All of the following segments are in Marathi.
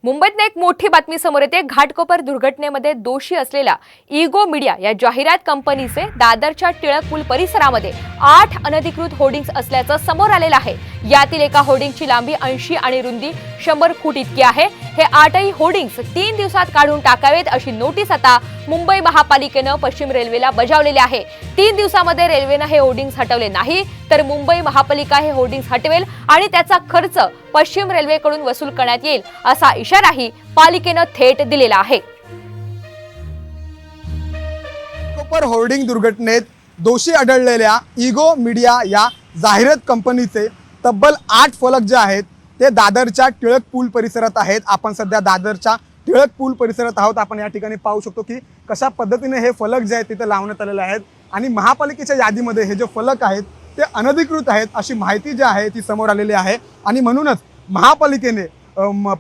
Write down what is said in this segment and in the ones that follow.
मुंबईत एक मोठी बातमी समोर येते। घाटकोपर दुर्घटनेमध्ये दोषी असलेल्या इगो मीडिया या जाहिरात कंपनीचे दादरच्या टिळक पूल परिसरामध्ये 8 अनधिकृत होर्डिंग्स असल्याचं समोर आलेलं आहे। यातील एका होर्डिंगची लांबी 80 आणि रुंदी 100 फूट इतकी आहे। हे 8ही होर्डिंग्स 3 दिवसात काढून टाकावेत अशी नोटीस आता मुंबई महापालिकेनं पश्चिम रेल्वेला बजावलेली आहे। 3 दिवसांमध्ये रेल्वेनं हे होर्डिंग्स हटवले नाही तर मुंबई महापालिका हे होर्डिंग्स हटवेल आणि त्याचा खर्च पश्चिम रेल्वेकडून वसूल करण्यात येईल असा इशाराही पालिकेनं थेट दिलेला आहे। घाटकोपर होर्डिंग दुर्घटनेत दोषी आढळलेल्या इगो मीडिया या जाहिरात कंपनीचे तब्बल 8 फलक जे आहेत ते दादरच्या टिळक पूल परिसरात आहेत। आपण सध्या दादरच्या टिळक पूल परिसरात आहोत। आपण या ठिकाणी पाहू शकतो की कशा पद्धतीने हे फलक जे आहेत तिथे लावण्यात आलेले आहेत आणि महापालिकेच्या यादीमध्ये हे जे फलक आहेत ते अनधिकृत आहेत अशी माहिती जी आहे ती समोर आलेली आहे। आणि म्हणूनच महापालिकेने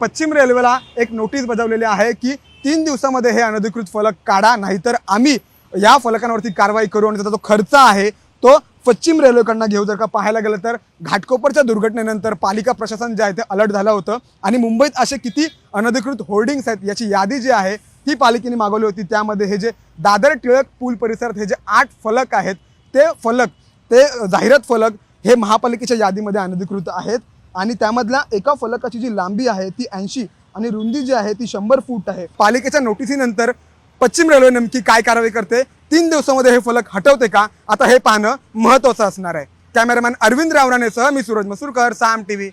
पश्चिम रेल्वेला एक नोटीस बजावलेली आहे की 3 दिवसामध्ये हे अनधिकृत फलक काढा, नाहीतर आम्ही या फलकांवरती कारवाई करू आणि त्याचा जो खर्च आहे तो पश्चिम रेल्वेकडनं घेऊ। जर का पाहायला गेलं तर घाटकोपरच्या दुर्घटनेनंतर पालिका प्रशासन जे आहे ते अलर्ट झालं होतं आणि मुंबईत असे किती अनधिकृत होर्डिंग्स आहेत याची यादी जी आहे ती पालिकेने मागवली होती। त्यामध्ये हे जे दादर टिळक पूल परिसरात हे जे 8 फलक आहेत ते जाहिरात फलक हे महापालिकेच्या यादीमध्ये अनधिकृत आहेत आणि त्यामधल्या एका फलकाची जी लांबी आहे ती 80 आणि रुंदी जी आहे ती 100 फूट आहे। पालिकेच्या नोटिसीनंतर पश्चिम रेल्वे नेमकी काय कारवाई करते, 3 दिवसांमध्ये हे फलक हटवते का, आता हे पाहणं महत्त्वाचं असणार आहे। कॅमेरामॅन अरविंद रावरानेसह मी सूरज मसूरकर, साम टीव्ही।